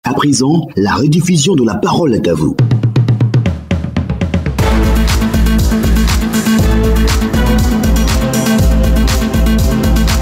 À présent, la rediffusion de La Parole est à vous.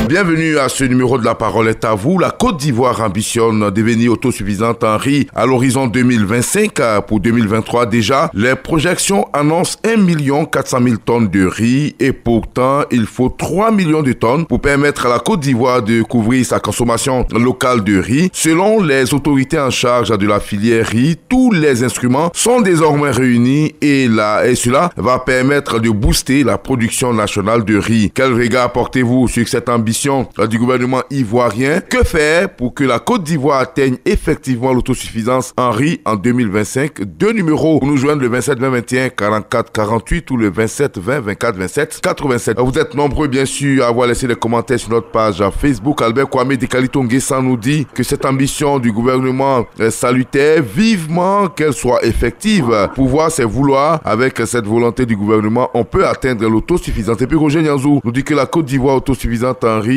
Bienvenue à ce numéro de La Parole est à vous. La Côte d'Ivoire ambitionne de devenir autosuffisante en riz à l'horizon 2025. Pour 2023 déjà, les projections annoncent 1 400 000 tonnes de riz et pourtant, il faut 3 millions de tonnes pour permettre à la Côte d'Ivoire de couvrir sa consommation locale de riz. Selon les autorités en charge de la filière riz, tous les instruments sont désormais réunis et cela va permettre de booster la production nationale de riz. Quel regard portez-vous sur cette ambition du gouvernement ivoirien? Que faire pour que la Côte d'Ivoire atteigne effectivement l'autosuffisance en riz en 2025? Deux numéros pour nous joindre: le 27 20 21 44 48 ou le 27 20 24 27 87. Vous êtes nombreux bien sûr à avoir laissé des commentaires sur notre page Facebook. Albert Kwame Dekalitonguessan nous dit que cette ambition du gouvernement est salutaire, vivement qu'elle soit effective. Pouvoir c'est vouloir. Avec cette volonté du gouvernement, on peut atteindre l'autosuffisance. Et puis Roger Nianzou nous dit que la Côte d'Ivoire autosuffisante en riz,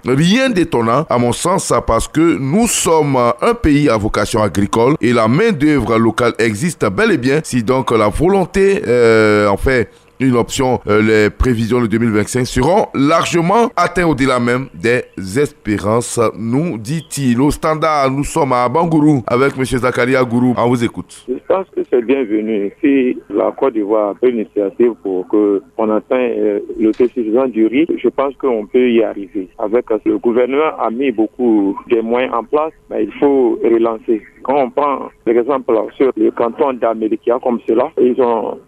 rien d'étonnant à mon sens, parce que nous sommes un pays à vocation agricole et la main d'œuvre locale existe bel et bien. Si donc la volonté en fait une option, les prévisions de 2025 seront largement atteintes au-delà même des espérances, nous dit-il. Au standard, nous sommes à Bangourou avec M. Zakaria Gourou. On vous écoute. Je pense que c'est bienvenu. Si la Côte d'Ivoire a pris l'initiative pour qu'on atteigne l'autosuffisance du riz, je pense qu'on peut y arriver. Avec le gouvernement a mis beaucoup de moyens en place, mais il faut relancer. Quand on prend l'exemple sur le canton d'Américain comme cela, ils ont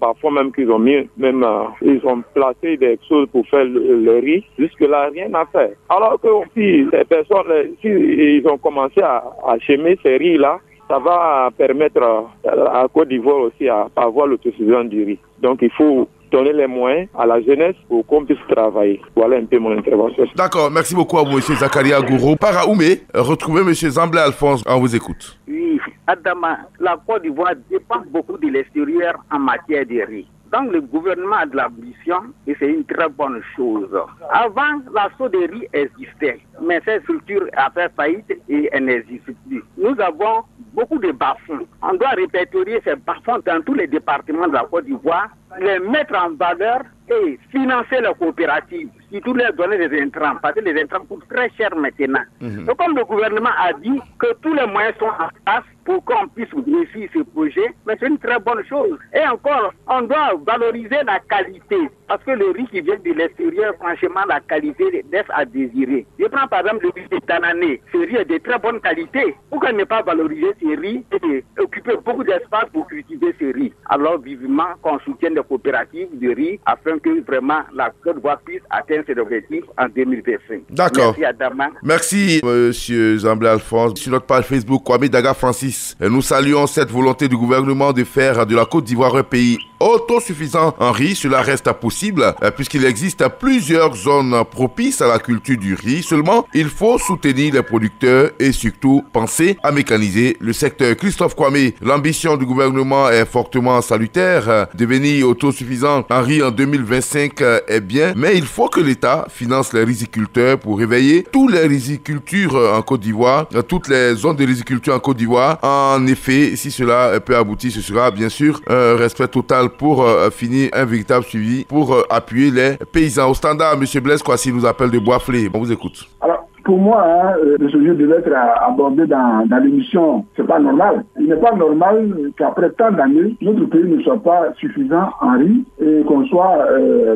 parfois même qu'ils ont mis, ils ont placé des choses pour faire le riz. Jusque-là, rien à faire. Alors que si ces personnes, ils ont commencé à semer ces riz-là, ça va permettre à Côte d'Ivoire aussi à avoir l'autosuffisance du riz. Donc il faut donner les moyens à la jeunesse pour qu'on puisse travailler. Voilà un peu mon intervention. D'accord, merci beaucoup à vous, M. Zakaria Gourou. Par Aoumé, retrouvez M. Zamblé Alphonse. On vous écoute. Oui, Adama, la Côte d'Ivoire dépend beaucoup de l'extérieur en matière de riz. Donc le gouvernement a de l'ambition et c'est une très bonne chose. Avant, l'assaut de riz existait, mais cette structure a fait faillite et elle n'existe plus. Nous avons beaucoup de bas-fonds. On doit répertorier ces bas-fonds dans tous les départements de la Côte d'Ivoire, les mettre en valeur et financer les coopératives, surtout leur donner des intrants, parce que les intrants coûtent très cher maintenant. Donc comme le gouvernement a dit que tous les moyens sont en place pour qu'on puisse réussir ce projet, mais c'est une très bonne chose. Et encore, on doit valoriser la qualité, parce que le riz qui vient de l'extérieur, franchement, la qualité laisse à désirer. Je prends par exemple le riz de Tanané. Ce riz est de très bonne qualité. Pourquoi ne pas valoriser ce riz et occuper beaucoup d'espace pour cultiver ce riz? Alors vivement qu'on soutienne les coopératives de riz afin que vraiment la Côte d'Ivoire puisse atteindre ses objectifs en 2025. D'accord. Merci Adama. Merci Monsieur Zamblé Alphonse. Sur notre page Facebook, Kwame Daga Francis, nous saluons cette volonté du gouvernement de faire de la Côte d'Ivoire un pays autosuffisant en riz. Cela reste possible puisqu'il existe plusieurs zones propices à la culture du riz. Seulement, il faut soutenir les producteurs et surtout penser à mécaniser le secteur. Christophe Kwame, l'ambition du gouvernement est fortement salutaire. Devenir autosuffisant en riz en 2025 est bien, mais il faut que l'État finance les riziculteurs pour réveiller tous les rizicultures en Côte d'Ivoire, toutes les zones de riziculture en Côte d'Ivoire. En effet, si cela peut aboutir, ce sera bien sûr un respect total pour finir un véritable suivi pour appuyer les paysans. Au standard, M. Blaise Kwasi nous appelle de Boisflé. On vous écoute. Alors, pour moi, le sujet devait être abordé dans l'émission. C'est pas normal. Il n'est pas normal qu'après tant d'années, notre pays ne soit pas suffisant en riz et qu'on soit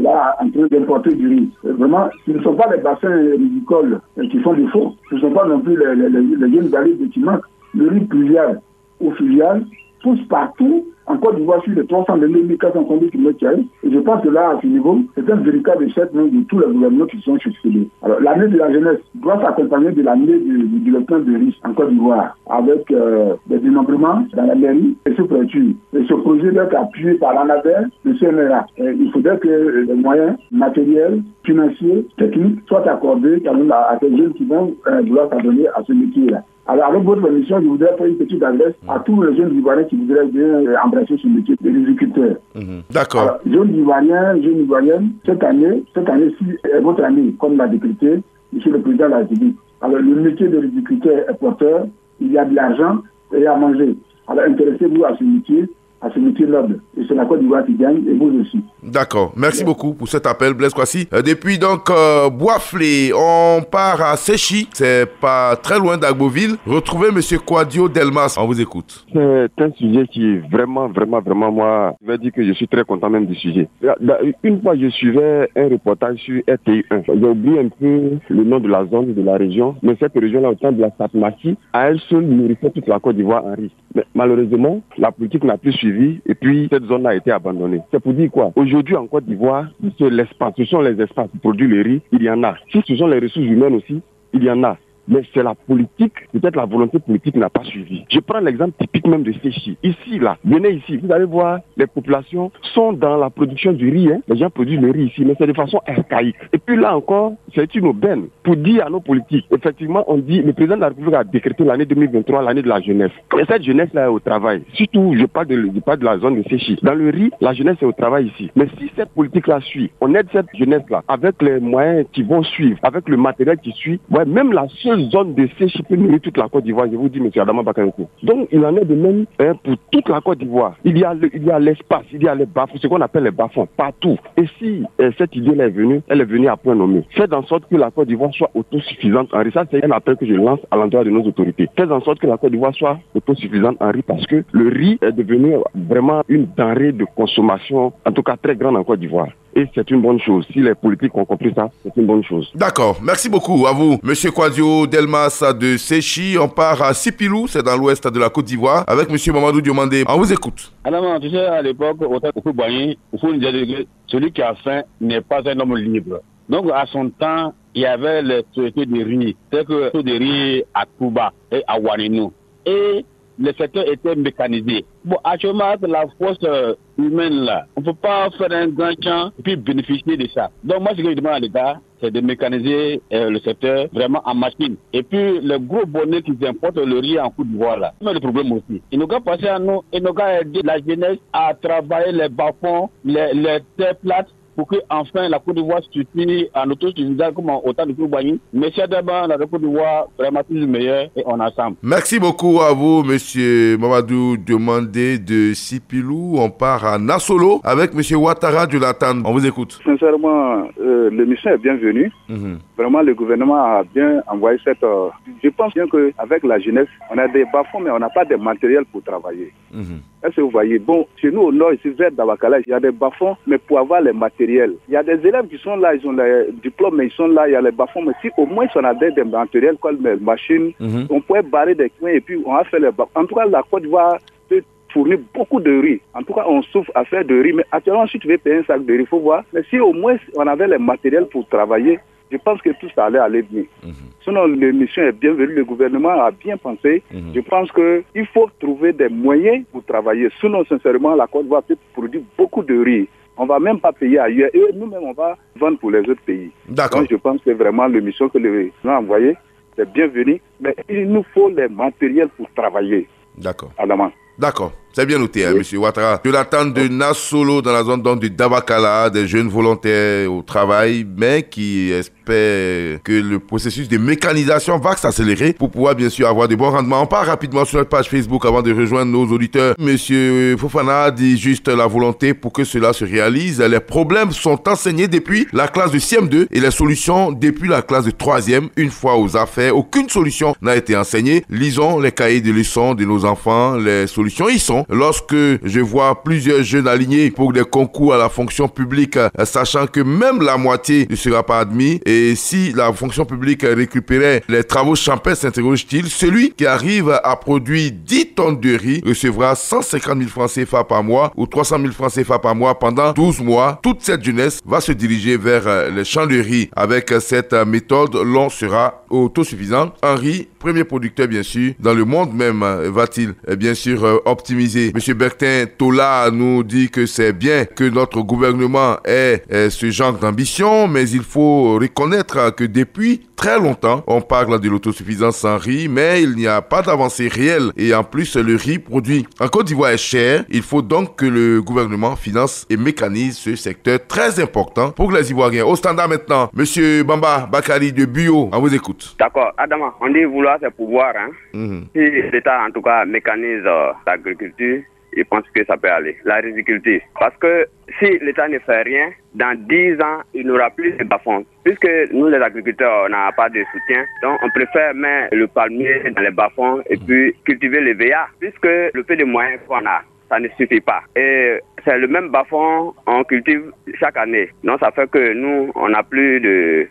là en train d'importer du riz. Vraiment, ce ne sont pas les bassins rizicoles qui font défaut. Ce ne sont pas non plus les jeunes vallées de Timac. Le riz pluvial ou fluvial pousse partout en Côte d'Ivoire sur les 322 400 km. Et je pense que là, à ce niveau, c'est un véritable échec de tous les gouvernements qui sont succédés. Alors, l'année de la jeunesse doit s'accompagner de l'année du développement de riz en Côte d'Ivoire, avec des dénombrements dans la mairie et sous préfecture. Et ce projet doit être appuyé par l'ANADER, le CNRA. Il faudrait que les moyens matériels, financiers, techniques soient accordés à ces jeunes qui vont vouloir s'adonner à ce métier-là. Alors, avec votre émission, je voudrais faire une petite adresse à tous les jeunes Ivoiriens qui voudraient bien embrasser ce métier de riziculteur. D'accord. Alors, jeunes Ivoiriens, jeunes Ivoiriennes, cette année-ci est votre année, comme l'a décrété M. le Président de la République. Alors, le métier de riziculteur est porteur. il y a de l'argent et à manger. Alors intéressez-vous à ce métier noble. Et c'est la Côte d'Ivoire qui gagne et vous aussi. D'accord. Merci beaucoup pour cet appel, Blaise Kwasi. Depuis donc Boisflé, on part à Séchi. C'est pas très loin d'Agboville. Retrouvez M. Kwadio Delmas. On vous écoute. C'est un sujet qui est vraiment, moi, je vais dire que je suis très content même du sujet. Une fois, je suivais un reportage sur RTI1. J'ai oublié un peu le nom de la zone, de la région. Mais cette région-là, au temps de la Satmaki, à elle seule nourrissait toute la Côte d'Ivoire en riz. Mais malheureusement, la politique n'a plus suivi et puis cette zone a été abandonnée. C'est pour dire quoi? Aujourd'hui en Côte d'Ivoire, ce sont les espaces pour produire le riz, il y en a. Si ce sont les ressources humaines aussi, il y en a. Mais c'est la politique, peut-être la volonté politique n'a pas suivi. Je prends l'exemple typique même de Séchi. Ici, là, venez ici, vous allez voir, les populations sont dans la production du riz. Les gens produisent le riz ici, mais c'est de façon archaïque. Et puis là encore, c'est une aubaine pour dire à nos politiques. Effectivement, on dit, le président de la République a décrété l'année 2023, l'année de la jeunesse. Et cette jeunesse-là est au travail. Surtout, je parle de la zone de Séchi. Dans le riz, la jeunesse est au travail ici. Mais si cette politique-là suit, on aide cette jeunesse-là avec les moyens qui vont suivre, avec le matériel qui suit, ouais, même la seule zone de Séchi peut nourrir toute la Côte d'Ivoire, je vous dis, M. Adama Bakayoko. Donc, il en est de même pour toute la Côte d'Ivoire. Il y a l'espace, il y a les bas-fonds, ce qu'on appelle les bas-fonds, partout. Et si cette idée-là est venue, elle est venue à point nommé. Faites en sorte que la Côte d'Ivoire soit autosuffisante en riz. Ça, c'est un appel que je lance à l'endroit de nos autorités. Faites en sorte que la Côte d'Ivoire soit autosuffisante en riz parce que le riz est devenu vraiment une denrée de consommation, en tout cas très grande en Côte d'Ivoire. Et c'est une bonne chose. Si les politiques ont compris ça, c'est une bonne chose. D'accord. Merci beaucoup à vous, Monsieur Kwadio Delmas de Séchi. On part à Sipilou, c'est dans l'ouest de la Côte d'Ivoire, avec Monsieur Mamadou Diomandé. On vous écoute. Alors, tu sais, à l'époque, au Boigny, il faut dire que celui qui a faim n'est pas un homme libre. Donc, à son temps, il y avait les traités de riz. C'est que les de riz à Touba et à Waninou. Et le secteur était mécanisé. Bon, actuellement, avec la force humaine là, on ne peut pas faire un grand champ et puis bénéficier de ça. Donc moi, ce que je demande à l'État, c'est de mécaniser le secteur vraiment en machine. Et puis, les gros bonnets qui importent le riz en Côte d'Ivoire là, c'est le problème aussi. Il nous a passé à nous, il nous a aidé la jeunesse à travailler les bas-fonds, les terres plates, pour que enfin la Côte d'Ivoire se suffise en autosuffisance comme au temps de Boigny. Monsieur Adama, la Côte d'Ivoire, vraiment plus meilleur et on ensemble. Merci beaucoup à vous, Monsieur Mamadou Diomandé de Sipilou. On part à Nassolo avec Monsieur Ouattara de Latane. On vous écoute. Sincèrement, l'émission est bienvenue. Vraiment, le gouvernement a bien envoyé cette... je pense bien qu'avec la jeunesse, on a des bas-fonds, mais on n'a pas de matériel pour travailler. Est-ce que vous voyez? Bon, chez nous au nord, ici, vers Dabakala, il y a des bas-fonds, mais pour avoir les matériels. Il y a des élèves qui sont là, ils ont les diplômes, mais ils sont là, il y a les bas-fonds. Mais si au moins on a des matériels comme les machines, on pourrait barrer des coins et puis on a fait les bas-fonds. En tout cas, la Côte d'Ivoire peut fournir beaucoup de riz. En tout cas, on souffre à faire de riz. Mais actuellement, si tu veux payer un sac de riz, il faut voir. Mais si au moins on avait les matériels pour travailler, je pense que tout ça allait aller bien. Sinon, l'émission est bienvenue, le gouvernement a bien pensé. Je pense qu'il faut trouver des moyens pour travailler. Sinon, sincèrement, la Côte d'Ivoire peut produire beaucoup de riz. On ne va même pas payer ailleurs. Et nous-mêmes, on va vendre pour les autres pays. D'accord. Donc, je pense que vraiment, l'émission que le gouvernement a envoyée, c'est bienvenu. Mais il nous faut les matériels pour travailler. D'accord. Adama. D'accord. C'est bien noté, oui. Monsieur Ouattara. De l'attente de Nassolo dans la zone de Dabakala, des jeunes volontaires au travail, mais qui espèrent que le processus de mécanisation va s'accélérer pour pouvoir bien sûr avoir de bons rendements. On part rapidement sur notre page Facebook avant de rejoindre nos auditeurs. Monsieur Fofana dit juste la volonté pour que cela se réalise. Les problèmes sont enseignés depuis la classe de CM2 et les solutions depuis la classe de 3e. Une fois aux affaires, aucune solution n'a été enseignée. Lisons les cahiers de leçons de nos enfants. Les solutions y sont. Lorsque je vois plusieurs jeunes alignés pour des concours à la fonction publique, sachant que même la moitié ne sera pas admis, et si la fonction publique récupérait les travaux champêtres, s'interroge-t-il, celui qui arrive à produire 10 tonnes de riz recevra 150 000 francs CFA par mois ou 300 000 francs CFA par mois pendant 12 mois. Toute cette jeunesse va se diriger vers les champs de riz. Avec cette méthode, l'on sera autosuffisant en riz, premier producteur bien sûr, dans le monde même, va-t-il bien sûr optimiser. Monsieur Bertin Tola nous dit que c'est bien que notre gouvernement ait ce genre d'ambition, mais il faut reconnaître que depuis très longtemps, on parle de l'autosuffisance en riz, mais il n'y a pas d'avancée réelle et en plus le riz produit en Côte d'Ivoire est cher. Il faut donc que le gouvernement finance et mécanise ce secteur très important pour les Ivoiriens. Au standard maintenant, Monsieur Bamba Bakari de Buyo, on vous écoute. D'accord, Adama, on dit vouloir cas, c'est pouvoir. Si l'État, en tout cas, mécanise l'agriculture, je pense que ça peut aller. La riziculture. Parce que si l'État ne fait rien, dans 10 ans, il n'aura plus de bas-fonds. Puisque nous, les agriculteurs, on n'a pas de soutien, donc on préfère mettre le palmier dans les bas-fonds et puis cultiver les VA. Puisque le peu de moyens qu'on a, ça ne suffit pas. Et c'est le même bas-fond, on cultive chaque année. Donc ça fait que nous, on n'a plus de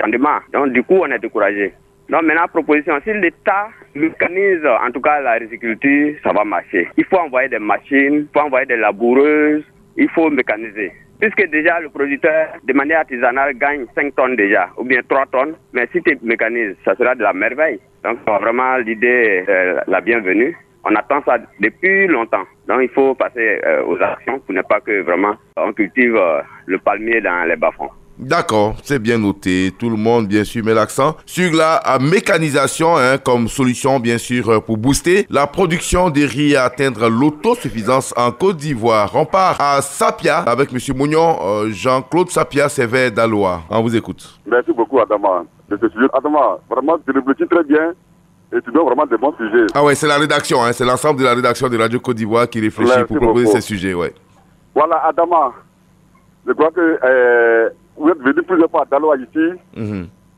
rendement. Donc du coup, on est découragé. Donc maintenant, proposition, si l'État mécanise en tout cas la riziculture, ça va marcher. Il faut envoyer des machines, il faut envoyer des laboureuses, il faut mécaniser. Puisque déjà le producteur, de manière artisanale, gagne 5 tonnes déjà, ou bien 3 tonnes. Mais si tu mécanises, ça sera de la merveille. Donc vraiment, l'idée est la bienvenue. On attend ça depuis longtemps. Donc il faut passer aux actions pour ne pas que vraiment on cultive le palmier dans les bas-fonds. D'accord, c'est bien noté. Tout le monde, bien sûr, met l'accent sur la mécanisation comme solution, bien sûr, pour booster la production des riz et atteindre l'autosuffisance en Côte d'Ivoire. On part à Sapia avec M. Mougnon, Jean-Claude Sapia, Sévère d'Aloa. On vous écoute. Merci beaucoup, Adama, de ce sujet. Adama, vraiment, tu réfléchis très bien et tu donnes vraiment des bons sujets. Ah ouais, c'est la rédaction, c'est l'ensemble de la rédaction de Radio Côte d'Ivoire qui réfléchit pour proposer ces sujets, ouais. Voilà, Adama, je crois que vous êtes venu plusieurs fois à Daloa ici,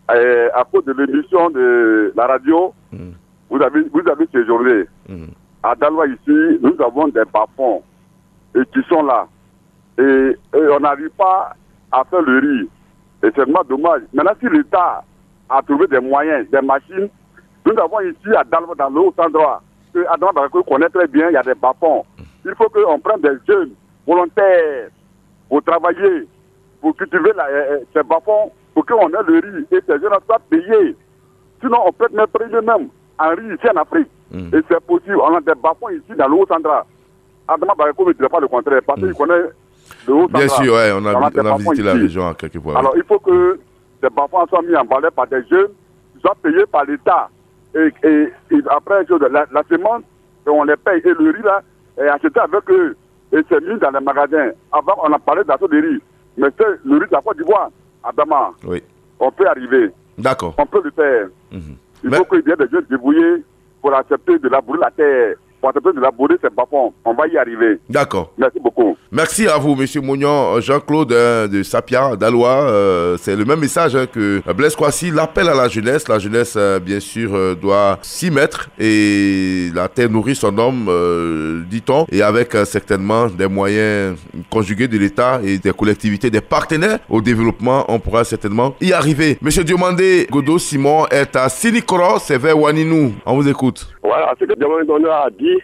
à cause de l'émission de la radio, vous avez séjourné. À Daloa ici, nous avons des bas-fonds qui sont là. Et on n'arrive pas à faire le riz. Et c'est vraiment dommage. Maintenant, si l'État a trouvé des moyens, des machines, nous avons ici à Daloa, dans le Haut-Endroit, que Adama connaît très bien, il y a des bas-fonds. Il faut qu'on prenne des jeunes volontaires pour travailler, pour cultiver ces bas-fonds, pour qu'on ait le riz et ces jeunes soient payés. Sinon, on peut même payer même en riz ici en Afrique. Et c'est possible. On a des bas-fonds ici dans le Haut-Sandra. Adama Barako ne dirait pas le contraire, parce qu'il connaît le Haut-Sandra. Bien sûr, ouais, on a visité la région à quelques fois. Alors, il faut que ces bas-fonds soient mis en valeur par des jeunes, qui soient payés par l'État. Et après, la semence, on les paye. Et le riz, là, est acheté avec eux. Et c'est mis dans les magasins. Avant, on a parlé d'achat de riz. Mais c'est le riz de la Côte d'Ivoire, Adama. Oui. On peut arriver. D'accord. On peut le faire. Il faut qu'il y ait des jeunes débrouillés pour accepter de labourer la terre, pour accepter de labourer ces bas-fonds. On va y arriver. D'accord. Merci beaucoup. Merci à vous, M. Mougnon, Jean-Claude de Sapia, d'Aloa. C'est le même message que Blaise Kouassi, l'appel à la jeunesse. La jeunesse, bien sûr, doit s'y mettre et la terre nourrit son homme, dit-on, et avec certainement des moyens conjugués de l'État et des collectivités, des partenaires au développement, on pourra certainement y arriver. M. Diomandé Godot Simon est à Sinikoro, c'est vers Waninou. On vous écoute. Voilà, ce que Diomandé a dit.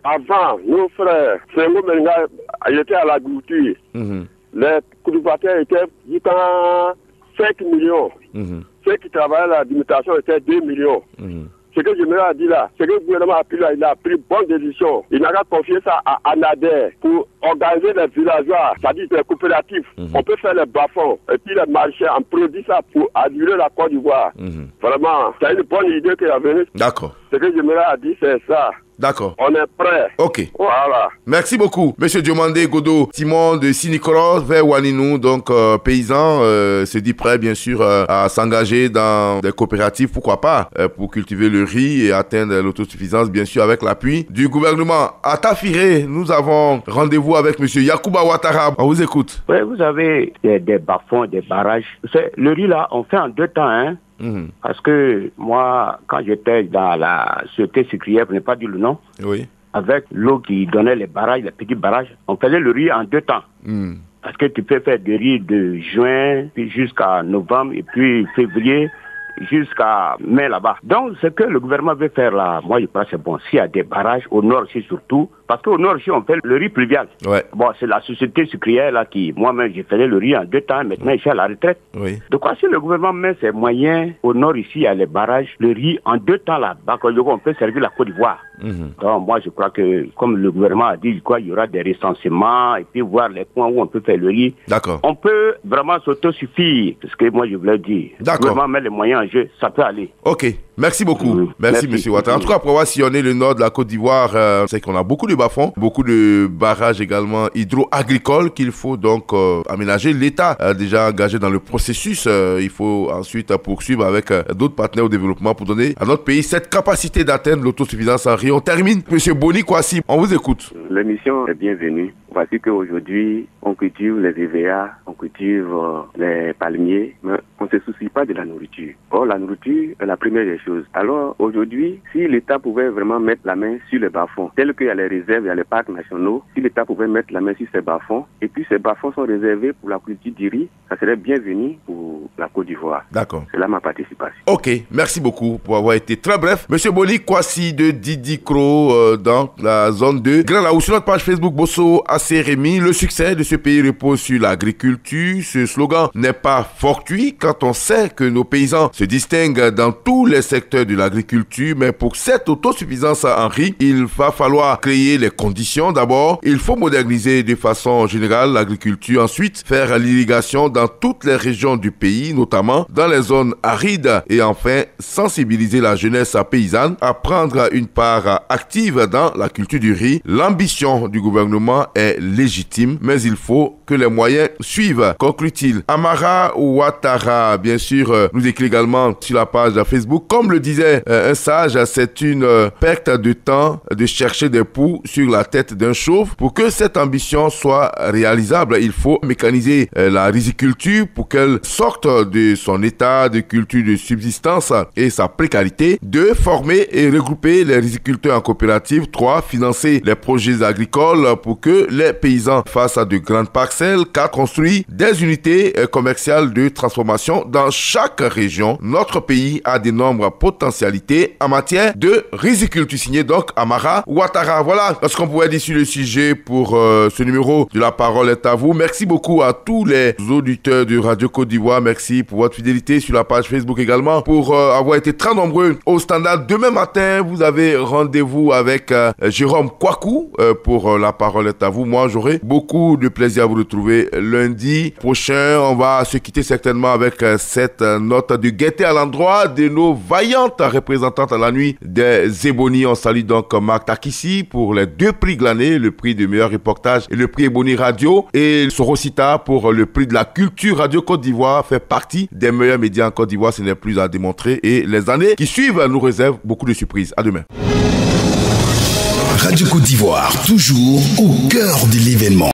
Avant, nos frères, Sengo Menga, il était à l'agriculture. Les cultivateurs étaient jusqu'à 5 millions. Ceux qui travaillaient à l'administration étaient 2 millions. Ce que je me a dit là, ce que le gouvernement a pris là, il a pris bonne décision. Il n'a qu'à confier ça à Anader pour organiser les villageois, c'est-à-dire les coopératifs. On peut faire les bas-fonds et puis les marchés, on produit ça pour aduler la Côte d'Ivoire. Vraiment, c'est une bonne idée qu'il a venue. D'accord. Ce que je me a dit, c'est ça. D'accord. On est prêt. Ok. Voilà. Merci beaucoup. Monsieur Diomandé Godot Simon de Sinikoro vers Waninou, donc paysan, se dit prêt bien sûr à s'engager dans des coopératives, pourquoi pas, pour cultiver le riz et atteindre l'autosuffisance, bien sûr, avec l'appui du gouvernement. À Tafiré, nous avons rendez-vous avec monsieur Yacouba Ouattara. On vous écoute. Oui, vous avez des bas-fonds, des barrages. Le riz là, on fait en 2 temps, hein. Parce que moi, quand j'étais dans la sûreté sucrière, pour ne pas dire le nom, avec l'eau qui donnait les barrages, les petits barrages, on faisait le riz en 2 temps. Parce que tu peux faire du riz de juin, puis jusqu'à novembre, et puis février, jusqu'à mai là-bas. Donc, ce que le gouvernement veut faire là, moi je pense que c'est bon. S'il y a des barrages, au nord aussi surtout, parce qu'au nord aussi on fait le riz pluvial. Bon, c'est la société sucrière là qui, moi-même, j'ai fait le riz en 2 temps, maintenant je suis à la retraite. Donc, si le gouvernement met ses moyens, au nord ici, il y a les barrages, le riz en 2 temps là, on peut servir la Côte d'Ivoire. Donc, moi je crois que, comme le gouvernement a dit, il y aura des recensements, et puis voir les points où on peut faire le riz. D'accord. On peut vraiment s'autosuffire, parce que moi je voulais dire, le gouvernement met les moyens en jeu, ça peut aller. Ok. Merci beaucoup. Merci, monsieur Ouattara. En tout cas, pour avoir sillonné le nord de la Côte d'Ivoire, c'est qu'on a beaucoup de bas-fonds, beaucoup de barrages également hydro-agricoles qu'il faut donc aménager. L'État a déjà engagé dans le processus. Il faut ensuite poursuivre avec d'autres partenaires au développement pour donner à notre pays cette capacité d'atteindre l'autosuffisance en riz. On termine. Monsieur Boni Kwasi, on vous écoute. L'émission est bienvenue. Voici qu'aujourd'hui, on cultive les EVA, on cultive les palmiers, mais on ne se soucie pas de la nourriture. Or, la nourriture est la première des choses. Alors, aujourd'hui, si l'État pouvait vraiment mettre la main sur les bas-fonds, tel qu'il y a les réserves, il y a les parcs nationaux, si l'État pouvait mettre la main sur ces bas-fonds, et puis ces bas-fonds sont réservés pour la culture du riz, ça serait bienvenu pour la Côte d'Ivoire. D'accord. C'est là ma participation. Ok, merci beaucoup pour avoir été très bref. Monsieur Boni Kwasi de Didikro dans la zone 2. Grand Laou, sur notre page Facebook, Bosso Rémi, le succès de ce pays repose sur l'agriculture. Ce slogan n'est pas fortuit quand on sait que nos paysans se distinguent dans tous les secteurs de l'agriculture, mais pour cette autosuffisance en riz, il va falloir créer les conditions. D'abord, il faut moderniser de façon générale l'agriculture. Ensuite, faire l'irrigation dans toutes les régions du pays, notamment dans les zones arides. Et enfin, sensibiliser la jeunesse paysanne à prendre une part active dans la culture du riz. L'ambition du gouvernement est légitime, mais il faut que les moyens suivent, conclut-il. Amara Ouattara, bien sûr, nous écrit également sur la page Facebook. Comme le disait un sage, c'est une perte de temps de chercher des poux sur la tête d'un chauve. Pour que cette ambition soit réalisable, il faut mécaniser la riziculture pour qu'elle sorte de son état de culture de subsistance et sa précarité. 2. Former et regrouper les riziculteurs en coopérative. 3. Financer les projets agricoles pour que les paysans face à de grandes parcelles. 4. Construire des unités commerciales de transformation dans chaque région. Notre pays a d'énormes potentialités en matière de riziculture. Signé donc Amara Ouattara. Voilà ce qu'on pouvait dire sur le sujet pour ce numéro de La Parole est à vous. Merci beaucoup à tous les auditeurs de Radio Côte d'Ivoire. Merci pour votre fidélité sur la page Facebook également, pour avoir été très nombreux au standard. Demain matin, vous avez rendez-vous avec Jérôme Kouakou pour La Parole est à vous. Moi, j'aurai beaucoup de plaisir à vous retrouver lundi prochain. On va se quitter certainement avec cette note de gaieté à l'endroit de nos vaillantes représentantes à la nuit des Ebony. On salue donc Marc Takissi pour les 2 prix glanés, le prix de meilleur reportage et le prix Ebony Radio, et Sorosita pour le prix de la culture. Radio Côte d'Ivoire fait partie des meilleurs médias en Côte d'Ivoire, ce n'est plus à démontrer, et les années qui suivent nous réservent beaucoup de surprises. À demain. Radio Côte d'Ivoire, toujours au cœur de l'événement.